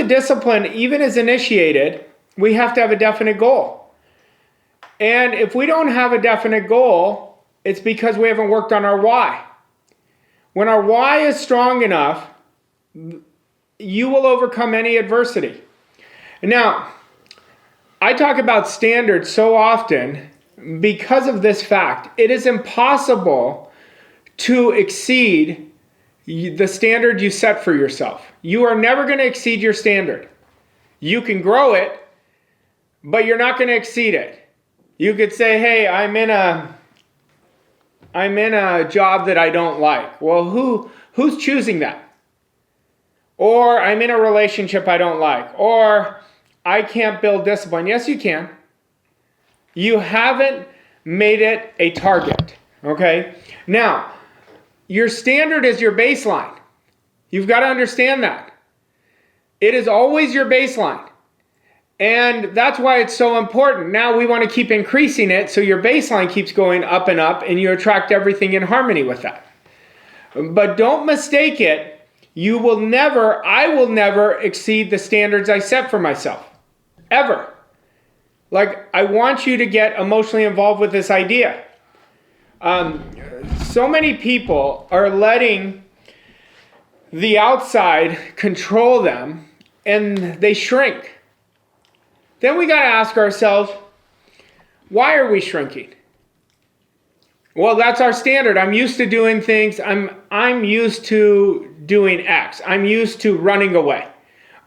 the discipline even is initiated, we have to have a definite goal. And if we don't have a definite goal, it's because we haven't worked on our why. When our why is strong enough, you will overcome any adversity. Now, I talk about standards so often because of this fact. It is impossible to exceed the standard you set for yourself. You are never going to exceed your standard. You can grow it, but you're not going to exceed it. You could say, hey, I'm in a job that I don't like. Well, who's choosing that? Or I'm in a relationship I don't like. Or I can't build discipline. Yes, you can. You haven't made it a target. Okay? Now, your standard is your baseline. You've got to understand that. It is always your baseline. And that's why it's so important. Now we want to keep increasing it so your baseline keeps going up and you attract everything in harmony with that. But don't mistake it. I will never exceed the standards I set for myself. Ever. Like, I want you to get emotionally involved with this idea. So many people are letting the outside control them and they shrink. Then we got to ask ourselves, why are we shrinking? Well, that's our standard. I'm used to doing things. I'm used to doing X. I'm used to running away.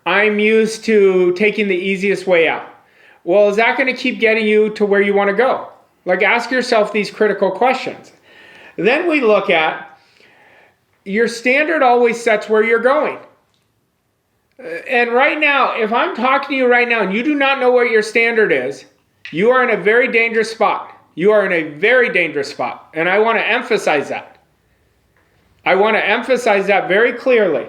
I'm used to taking the easiest way out. Well, is that going to keep getting you to where you want to go? Like, ask yourself these critical questions. Then we look at your standard always sets where you're going. And right now, if I'm talking to you right now and you do not know what your standard is, you are in a very dangerous spot. You are in a very dangerous spot. And I want to emphasize that. I want to emphasize that very clearly.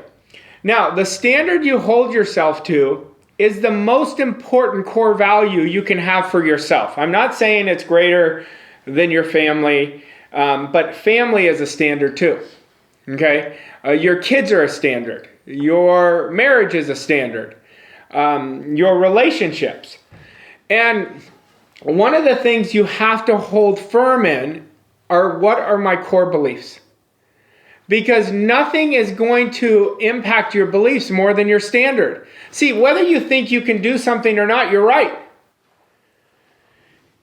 Now, the standard you hold yourself to is the most important core value you can have for yourself. I'm not saying it's greater than your family, but family is a standard too. Okay? Your kids are a standard. Your marriage is a standard. Your relationships. And one of the things you have to hold firm in are, what are my core beliefs? Because nothing is going to impact your beliefs more than your standard. See, whether you think you can do something or not, you're right.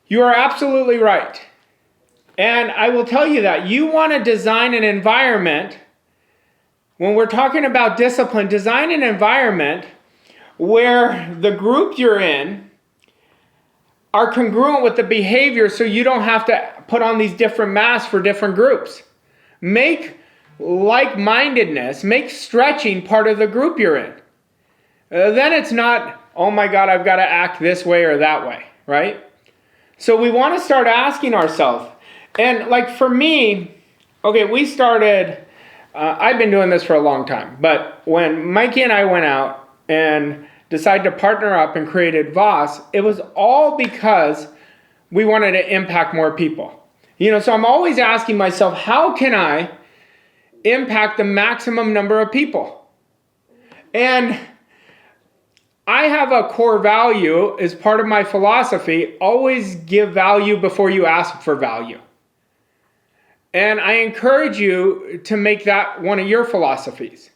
You are absolutely right. And I will tell you that you want to design an environment, when we're talking about discipline, design an environment where the group you're in are congruent with the behavior so you don't have to put on these different masks for different groups. Make like-mindedness, make stretching part of the group you're in. Then it's not, oh my God, I've got to act this way or that way, right? So we want to start asking ourselves, and like for me, okay, we started, I've been doing this for a long time, but when Mikey and I went out and decided to partner up and created Voss, it was all because we wanted to impact more people. So I'm always asking myself, how can I impact the maximum number of people? And I have a core value as part of my philosophy, always give value before you ask for value. And I encourage you to make that one of your philosophies.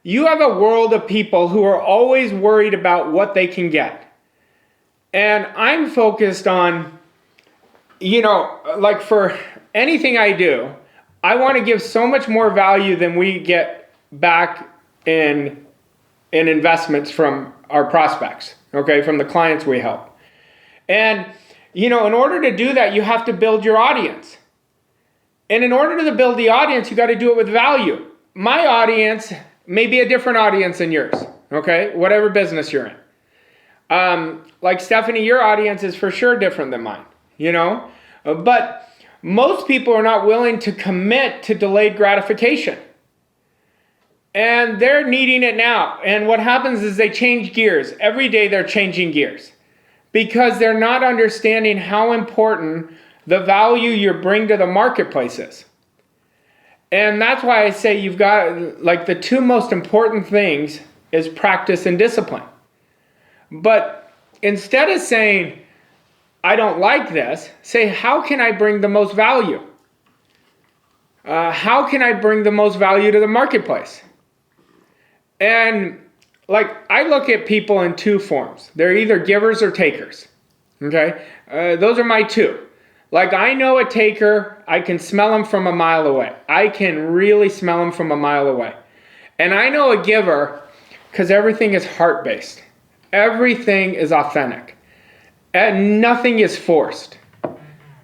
You have a world of people who are always worried about what they can get. And I'm focused on, like for anything I do, I want to give so much more value than we get back in investments from our prospects, okay, from the clients we help. And, in order to do that, you have to build your audience. And in order to build the audience, you got to do it with value. My audience may be a different audience than yours, okay, whatever business you're in. Like Stephanie, your audience is for sure different than mine, but most people are not willing to commit to delayed gratification. And they're needing it now. And what happens is they change gears. Every day they're changing gears because they're not understanding how important the value you bring to the marketplace is. And that's why I say you've got, like, the two most important things is practice and discipline. But instead of saying, I don't like this, say, how can I bring the most value? How can I bring the most value to the marketplace? And like, I look at people in two forms. They're either givers or takers. Okay? Those are my two. Like, I know a taker, I can smell him from a mile away. I can really smell him from a mile away. And I know a giver because everything is heart-based. Everything is authentic. And nothing is forced.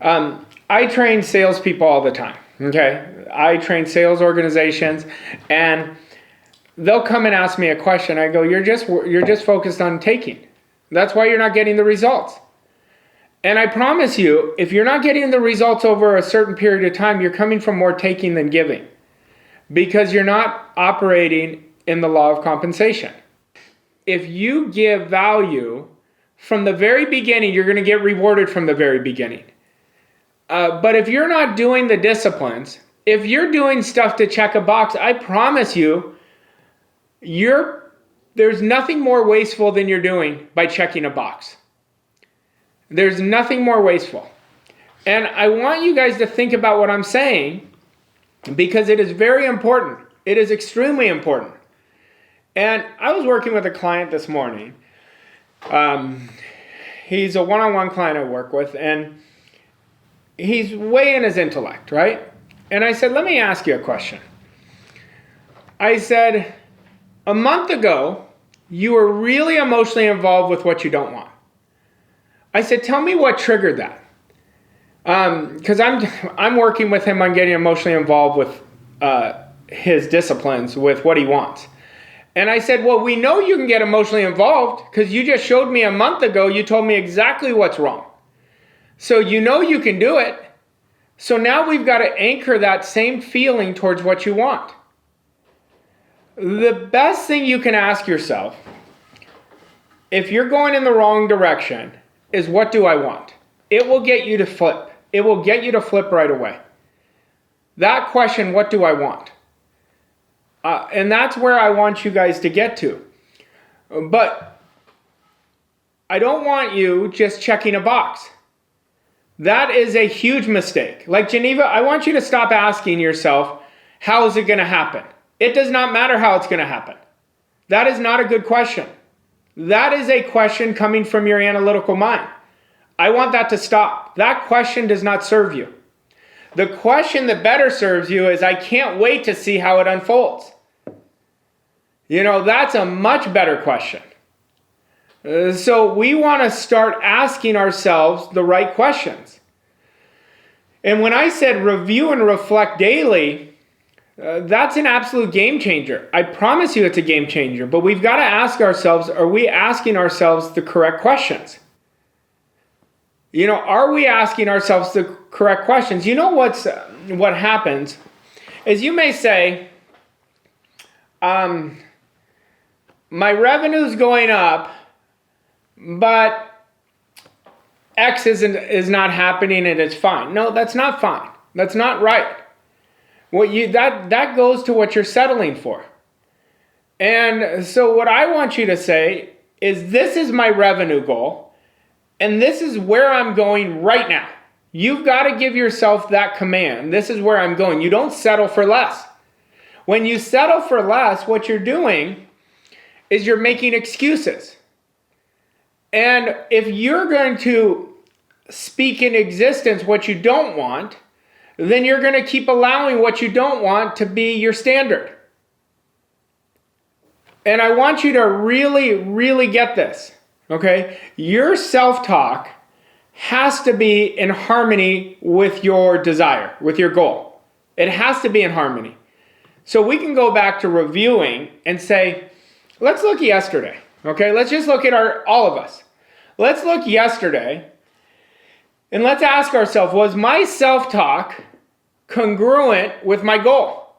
I train salespeople all the time. Okay? I train sales organizations, and they'll come and ask me a question. I go, you're just focused on taking. That's why you're not getting the results. And I promise you, if you're not getting the results over a certain period of time, you're coming from more taking than giving, because you're not operating in the law of compensation. If you give value from the very beginning, you're going to get rewarded from the very beginning. But if you're not doing the disciplines, if you're doing stuff to check a box, I promise you, there's nothing more wasteful than you're doing by checking a box. There's nothing more wasteful. And I want you guys to think about what I'm saying, because it is very important. It is extremely important. And I was working with a client this morning. He's a one-on-one client I work with, and he's way in his intellect, right? And I said, let me ask you a question. I said, a month ago, you were really emotionally involved with what you don't want. I said, tell me what triggered that. Because I'm working with him on getting emotionally involved with his disciplines, with what he wants. And I said, well, we know you can get emotionally involved because you just showed me a month ago, you told me exactly what's wrong. So you know you can do it. So now we've got to anchor that same feeling towards what you want. The best thing you can ask yourself, if you're going in the wrong direction, is what do I want? It will get you to flip. It will get you to flip right away. That question, what do I want? And that's where I want you guys to get to. But I don't want you just checking a box. That is a huge mistake. Like Geneva, I want you to stop asking yourself, how is it going to happen? It does not matter how it's going to happen. That is not a good question. That is a question coming from your analytical mind. I want that to stop. That question does not serve you. The question that better serves you is, I can't wait to see how it unfolds. You know, that's a much better question. So we want to start asking ourselves the right questions. And when I said review and reflect daily, that's an absolute game changer. I promise you it's a game changer. But we've got to ask ourselves, are we asking ourselves the correct questions? You know, are we asking ourselves the correct questions? You know what happens is you may say, my revenue's going up, but X is not happening and it's fine. No, that's not fine. That's not right. That goes to what you're settling for. And so what I want you to say is, this is my revenue goal, and this is where I'm going right now. You've got to give yourself that command. This is where I'm going. You don't settle for less. When you settle for less, what you're doing is you're making excuses. And if you're going to speak in existence what you don't want, then you're going to keep allowing what you don't want to be your standard. And I want you to really, really get this, okay? Your self-talk has to be in harmony with your desire, with your goal. It has to be in harmony. So we can go back to reviewing and say, let's look yesterday, okay? Let's just look at all of us. Let's look yesterday and let's ask ourselves, was my self-talk congruent with my goal?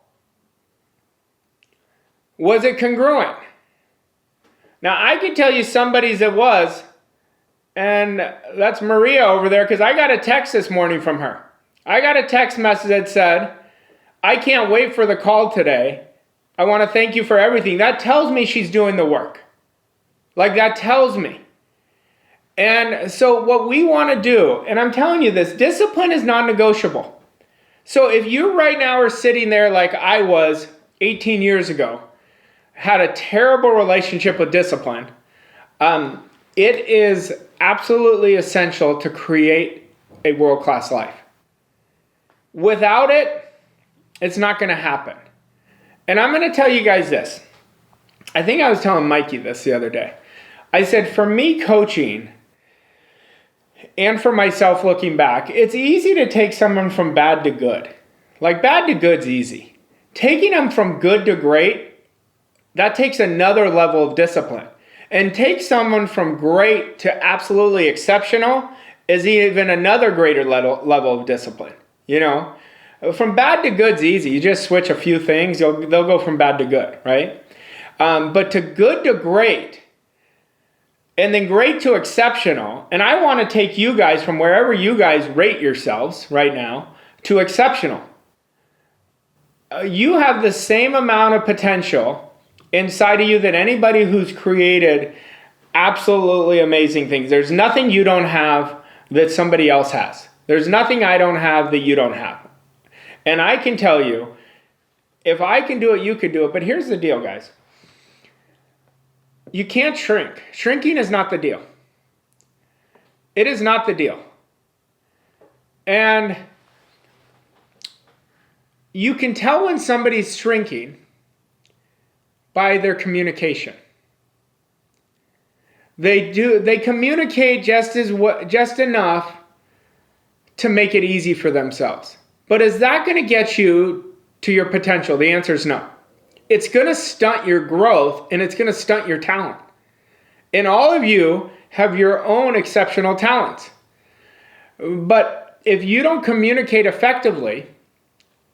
Was it congruent? Now, I can tell you somebody's it was, and that's Maria over there, because I got a text this morning from her. I got a text message that said, I can't wait for the call today. I want to thank you for everything. That tells me she's doing the work. Like, that tells me. And so what we want to do, and I'm telling you this, discipline is non-negotiable. So if you right now are sitting there like I was 18 years ago, had a terrible relationship with discipline, it is absolutely essential to create a world-class life. Without it, it's not going to happen. And I'm going to tell you guys this. I think I was telling Mikey this the other day. I said, for me coaching, and for myself looking back, it's easy to take someone from bad to good. Like, bad to good's easy. Taking them from good to great, that takes another level of discipline. And take someone from great to absolutely exceptional is even another greater level of discipline. You know, from bad to good's easy. You just switch a few things, they'll go from bad to good, right? But to good to great, and then great to exceptional, and I want to take you guys from wherever you guys rate yourselves right now to exceptional. You have the same amount of potential inside of you that anybody who's created absolutely amazing things. There's nothing you don't have that somebody else has. There's nothing I don't have that you don't have. And I can tell you, if I can do it, you could do it. But here's the deal, guys. You can't shrink. Shrinking is not the deal. It is not the deal. And you can tell when somebody's shrinking by their communication. They communicate just enough to make it easy for themselves. But is that going to get you to your potential? The answer is no. It's going to stunt your growth, and it's going to stunt your talent. And all of you have your own exceptional talents. But if you don't communicate effectively,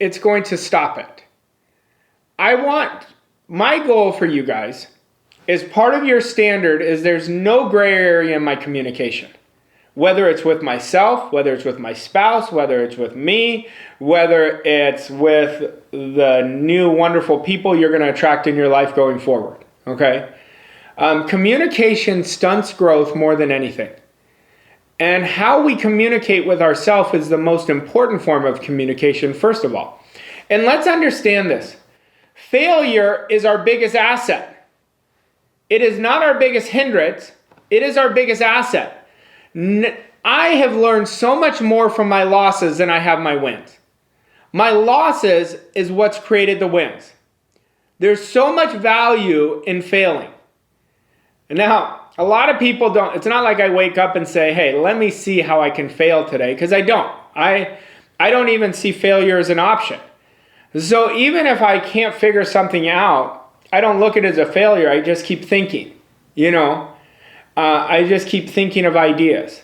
it's going to stop it. My goal for you guys is, part of your standard is there's no gray area in my communication. Whether it's with myself, whether it's with my spouse, whether it's with me, whether it's with the new wonderful people you're going to attract in your life going forward, okay? Communication stunts growth more than anything. And how we communicate with ourselves is the most important form of communication, first of all. And let's understand this. Failure is our biggest asset. It is not our biggest hindrance. It is our biggest asset. I have learned so much more from my losses than I have my wins. My losses is what's created the wins. There's so much value in failing. And now, a lot of people don't. It's not like I wake up and say, hey, let me see how I can fail today, because I don't. I don't even see failure as an option. So even if I can't figure something out, I don't look at it as a failure. I just keep thinking, you know. I just keep thinking of ideas.